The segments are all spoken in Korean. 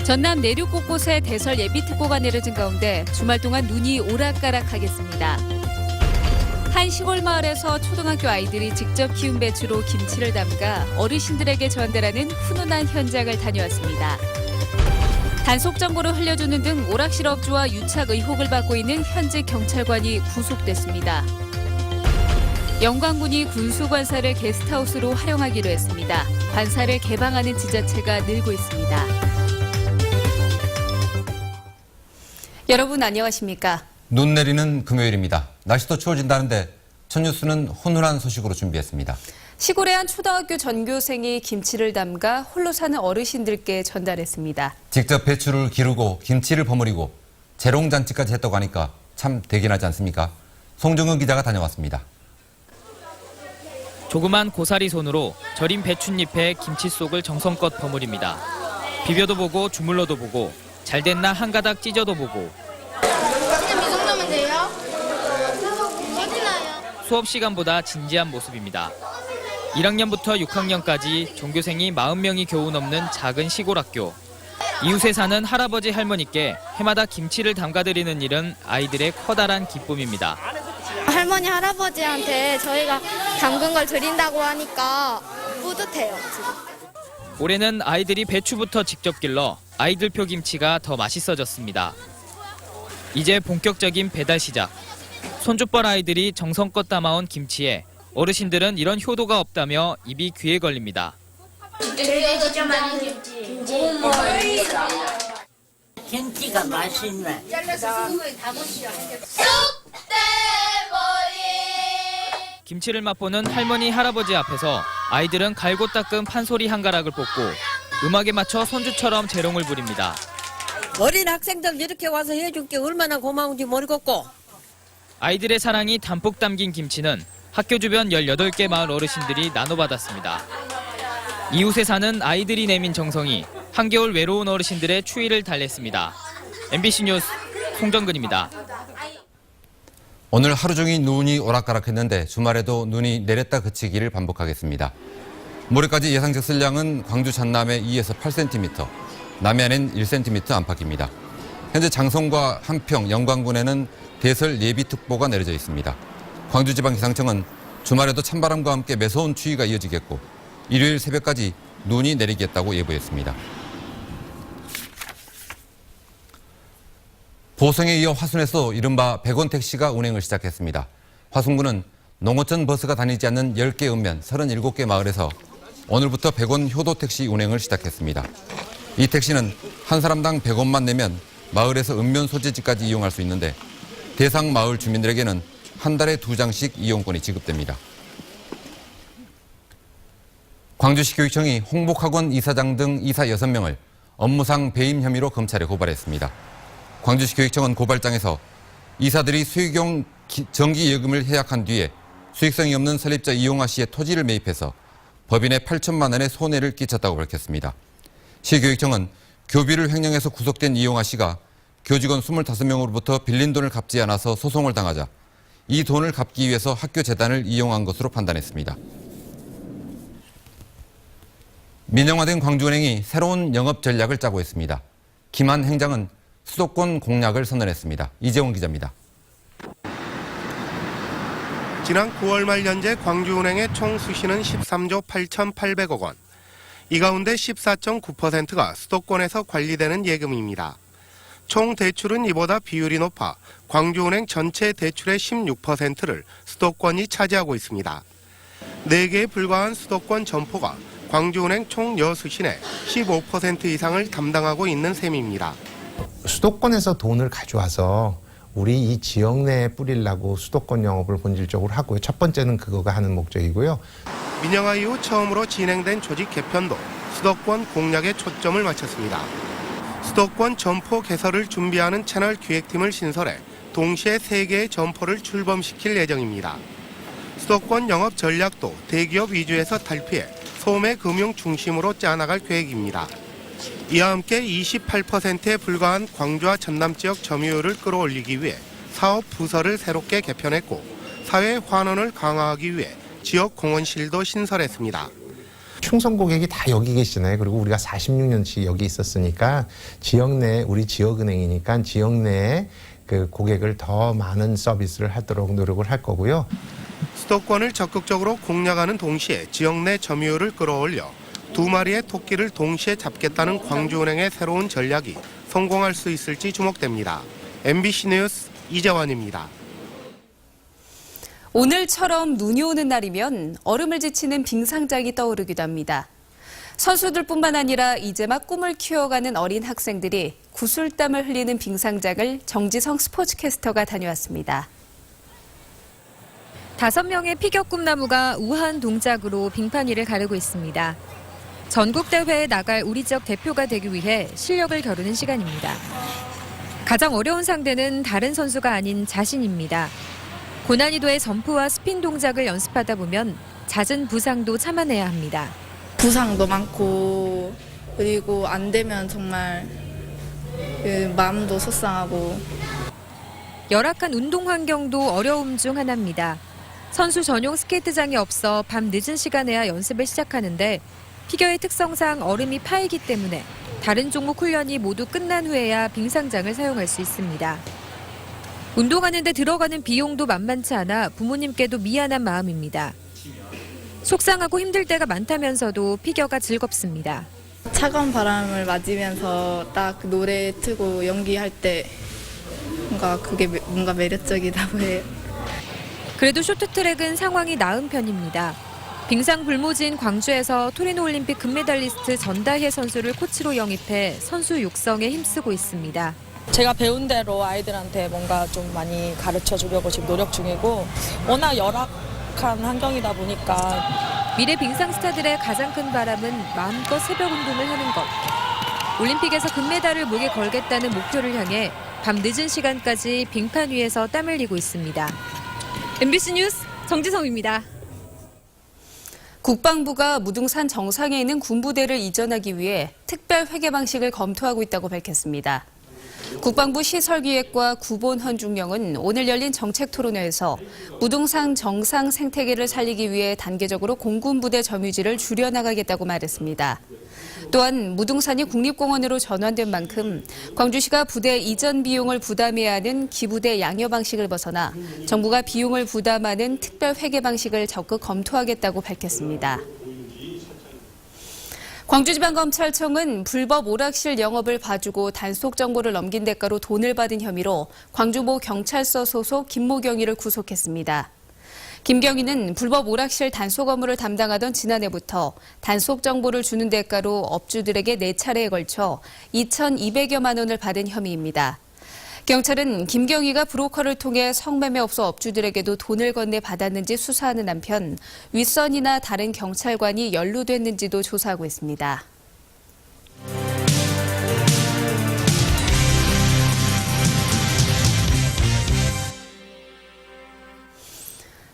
전남 내륙 곳곳에 대설 예비특보가 내려진 가운데 주말 동안 눈이 오락가락하겠습니다. 한 시골 마을에서 초등학교 아이들이 직접 키운 배추로 김치를 담가 어르신들에게 전달하는 훈훈한 현장을 다녀왔습니다. 단속 정보를 흘려주는 등 오락실업주와 유착 의혹을 받고 있는 현직 경찰관이 구속됐습니다. 영광군이 군수관사를 게스트하우스로 활용하기로 했습니다. 관사를 개방하는 지자체가 늘고 있습니다. 여러분 안녕하십니까? 눈 내리는 금요일입니다. 날씨도 추워진다는데 첫 뉴스는 훈훈한 소식으로 준비했습니다. 시골의 한 초등학교 전교생이 김치를 담가 홀로 사는 어르신들께 전달했습니다. 직접 배추를 기르고 김치를 버무리고 재롱잔치까지 했다고 하니까 참 대견하지 않습니까? 송정은 기자가 다녀왔습니다. 조그만 고사리 손으로 절인 배춧잎에 김치 속을 정성껏 버무립니다. 비벼도 보고 주물러도 보고 잘 됐나 한 가닥 찢어도 보고. 그냥 이 정도면 돼요? 어디나요? 수업 시간보다 진지한 모습입니다. 1학년부터 6학년까지 전교생이 40명이 겨우 넘는 작은 시골 학교. 이웃에 사는 할아버지 할머니께 해마다 김치를 담가드리는 일은 아이들의 커다란 기쁨입니다. 할머니, 할아버지한테 저희가 담근 걸 드린다고 하니까 뿌듯해요, 지금. 올해는 아이들이 배추부터 직접 길러 아이들표 김치가 더 맛있어졌습니다. 이제 본격적인 배달 시작. 손주뻘 아이들이 정성껏 담아온 김치에 어르신들은 이런 효도가 없다며 입이 귀에 걸립니다. 저희가 직접 만든 김치. 김치가 맛있네. 김치를 맛보는 할머니, 할아버지 앞에서 아이들은 갈고 닦은 판소리 한 가락을 뽑고 음악에 맞춰 손주처럼 재롱을 부립니다. 어린 학생들 이렇게 와서 해줄 게 얼마나 고마운지 모르겠고. 아이들의 사랑이 담뿍 담긴 김치는 학교 주변 18개 마을 어르신들이 나눠받았습니다. 이웃에 사는 아이들이 내민 정성이 한겨울 외로운 어르신들의 추위를 달랬습니다. MBC 뉴스 송정근입니다. 오늘 하루 종일 눈이 오락가락했는데 주말에도 눈이 내렸다 그치기를 반복하겠습니다. 모레까지 예상 적설량은 광주 전남에 2에서 8cm, 남해안엔 1cm 안팎입니다. 현재 장성과 한평, 영광군에는 대설 예비특보가 내려져 있습니다. 광주지방기상청은 주말에도 찬바람과 함께 매서운 추위가 이어지겠고 일요일 새벽까지 눈이 내리겠다고 예보했습니다. 보성에 이어 화순에서 이른바 100원 택시가 운행을 시작했습니다. 화순군은 농어촌 버스가 다니지 않는 10개 읍면 37개 마을에서 오늘부터 100원 효도 택시 운행을 시작했습니다. 이 택시는 한 사람당 100원만 내면 마을에서 읍면 소재지까지 이용할 수 있는데 대상 마을 주민들에게는 한 달에 2장씩 이용권이 지급됩니다. 광주시 교육청이 홍복학원 이사장 등 이사 6명을 업무상 배임 혐의로 검찰에 고발했습니다. 광주시 교육청은 고발장에서 이사들이 수익용 정기예금을 해약한 뒤에 수익성이 없는 설립자 이용화 씨의 토지를 매입해서 법인에 8천만 원의 손해를 끼쳤다고 밝혔습니다. 시교육청은 교비를 횡령해서 구속된 이용화 씨가 교직원 25명으로부터 빌린 돈을 갚지 않아서 소송을 당하자 이 돈을 갚기 위해서 학교 재단을 이용한 것으로 판단했습니다. 민영화된 광주은행이 새로운 영업 전략을 짜고 있습니다. 김한 행장은 수도권 공략을 선언했습니다. 이재원 기자입니다. 지난 9월 말 현재 광주은행의 총 수신은 13조 8,800억 원. 이 가운데 14.9%가 수도권에서 관리되는 예금입니다. 총 대출은 이보다 비율이 높아 광주은행 전체 대출의 16%를 수도권이 차지하고 있습니다. 4개에 불과한 수도권 점포가 광주은행 총 여수신의 15% 이상을 담당하고 있는 셈입니다. 수도권에서 돈을 가져와서 우리 이 지역 내에 뿌리려고 수도권 영업을 본질적으로 하고요. 첫 번째는 그거가 하는 목적이고요. 민영화 이후 처음으로 진행된 조직 개편도 수도권 공략에 초점을 맞췄습니다. 수도권 점포 개설을 준비하는 채널 기획팀을 신설해 동시에 3개의 점포를 출범시킬 예정입니다. 수도권 영업 전략도 대기업 위주에서 탈피해 소매 금융 중심으로 짜나갈 계획입니다. 이와 함께 28%에 불과한 광주와 전남 지역 점유율을 끌어올리기 위해 사업 부서를 새롭게 개편했고 사회 환원을 강화하기 위해 지역 공헌실도 신설했습니다. 충성 고객이 다 여기 계시잖아요. 그리고 우리가 46년치 여기 있었으니까 지역 내 우리 지역은행이니까 지역 내에 그 고객을 더 많은 서비스를 하도록 노력을 할 거고요. 수도권을 적극적으로 공략하는 동시에 지역 내 점유율을 끌어올려 2마리의 토끼를 동시에 잡겠다는 광주은행의 새로운 전략이 성공할 수 있을지 주목됩니다. MBC 뉴스 이재환입니다. 오늘처럼 눈이 오는 날이면 얼음을 지치는 빙상장이 떠오르기도 합니다. 선수들뿐만 아니라 이제 막 꿈을 키워가는 어린 학생들이 구슬땀을 흘리는 빙상장을 정지성 스포츠캐스터가 다녀왔습니다. 5명의 피겨 꿈나무가 우아한 동작으로 빙판 위를 가르고 있습니다. 전국대회에 나갈 우리 지역 대표가 되기 위해 실력을 겨루는 시간입니다. 가장 어려운 상대는 다른 선수가 아닌 자신입니다. 고난이도의 점프와 스핀 동작을 연습하다 보면 잦은 부상도 참아내야 합니다. 부상도 많고 그리고 안 되면 정말 마음도 속상하고 열악한 운동 환경도 어려움 중 하나입니다. 선수 전용 스케이트장이 없어 밤 늦은 시간에야 연습을 시작하는데 피겨의 특성상 얼음이 파이기 때문에 다른 종목 훈련이 모두 끝난 후에야 빙상장을 사용할 수 있습니다. 운동하는 데 들어가는 비용도 만만치 않아 부모님께도 미안한 마음입니다. 속상하고 힘들 때가 많다면서도 피겨가 즐겁습니다. 차가운 바람을 맞으면서 딱 노래 틀고 연기할 때 그게 뭔가 매력적이다고 해요. 그래도 쇼트트랙은 상황이 나은 편입니다. 빙상 불모지인 광주에서 토리노 올림픽 금메달리스트 전다혜 선수를 코치로 영입해 선수 육성에 힘쓰고 있습니다. 제가 배운 대로 아이들한테 뭔가 좀 많이 가르쳐 주려고 지금 노력 중이고 워낙 열악한 환경이다 보니까 미래 빙상 스타들의 가장 큰 바람은 마음껏 새벽 운동을 하는 것. 올림픽에서 금메달을 목에 걸겠다는 목표를 향해 밤 늦은 시간까지 빙판 위에서 땀 흘리고 있습니다. MBC 뉴스 정지성입니다. 국방부가 무등산 정상에 있는 군부대를 이전하기 위해 특별 회계 방식을 검토하고 있다고 밝혔습니다. 국방부 시설기획과 구본헌 중령은 오늘 열린 정책 토론회에서 무등산 정상 생태계를 살리기 위해 단계적으로 공군부대 점유지를 줄여나가겠다고 말했습니다. 또한 무등산이 국립공원으로 전환된 만큼 광주시가 부대 이전 비용을 부담해야 하는 기부대 양여 방식을 벗어나 정부가 비용을 부담하는 특별 회계 방식을 적극 검토하겠다고 밝혔습니다. 광주지방검찰청은 불법 오락실 영업을 봐주고 단속 정보를 넘긴 대가로 돈을 받은 혐의로 광주모 경찰서 소속 김모경이를 구속했습니다. 김경희는 불법 오락실 단속 업무를 담당하던 지난해부터 단속 정보를 주는 대가로 업주들에게 4차례에 걸쳐 2,200여만 원을 받은 혐의입니다. 경찰은 김경희가 브로커를 통해 성매매업소 업주들에게도 돈을 건네 받았는지 수사하는 한편 윗선이나 다른 경찰관이 연루됐는지도 조사하고 있습니다.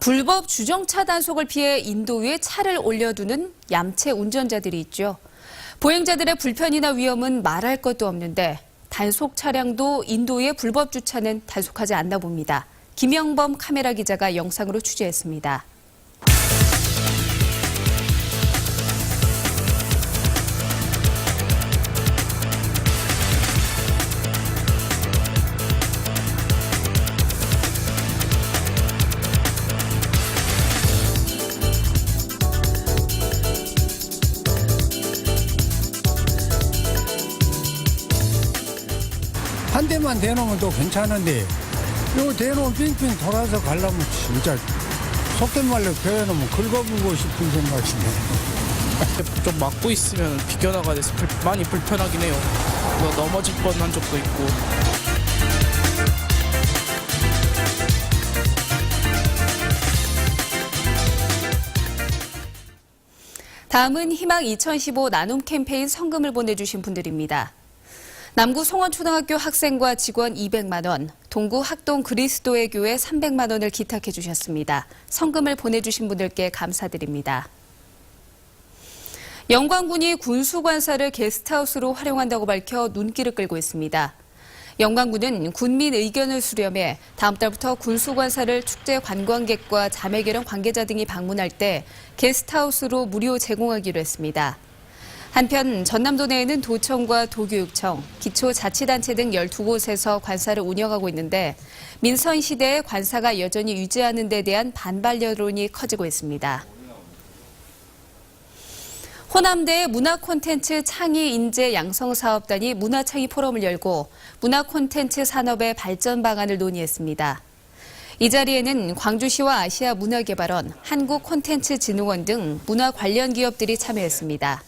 불법 주정차 단속을 피해 인도 위에 차를 올려두는 얌체 운전자들이 있죠. 보행자들의 불편이나 위험은 말할 것도 없는데 단속 차량도 인도의 불법 주차는 단속하지 않나 봅니다. 김영범 카메라 기자가 영상으로 취재했습니다. 한 대만 대놓으면 또 괜찮은데 이거 대놓으면 빙빙 돌아서 가려면 진짜 속된 말로 표현하면 긁어보고 싶은 생각이네. 좀 막고 있으면 비껴나가야 돼서 많이 불편하긴 해요. 넘어질 뻔한 적도 있고. 다음은 희망 2015 나눔 캠페인 성금을 보내주신 분들입니다. 남구 송원초등학교 학생과 직원 200만 원, 동구 학동 그리스도의 교회 300만 원을 기탁해 주셨습니다. 성금을 보내주신 분들께 감사드립니다. 영광군이 군수관사를 게스트하우스로 활용한다고 밝혀 눈길을 끌고 있습니다. 영광군은 군민 의견을 수렴해 다음 달부터 군수관사를 축제 관광객과 자매결연 관계자 등이 방문할 때 게스트하우스로 무료 제공하기로 했습니다. 한편 전남도 내에는 도청과 도교육청, 기초자치단체 등 12곳에서 관사를 운영하고 있는데 민선 시대의 관사가 여전히 유지하는 데 대한 반발 여론이 커지고 있습니다. 호남대 문화콘텐츠 창의 인재 양성사업단이 문화창의 포럼을 열고 문화콘텐츠 산업의 발전 방안을 논의했습니다. 이 자리에는 광주시와 아시아문화개발원, 한국콘텐츠진흥원 등 문화 관련 기업들이 참여했습니다.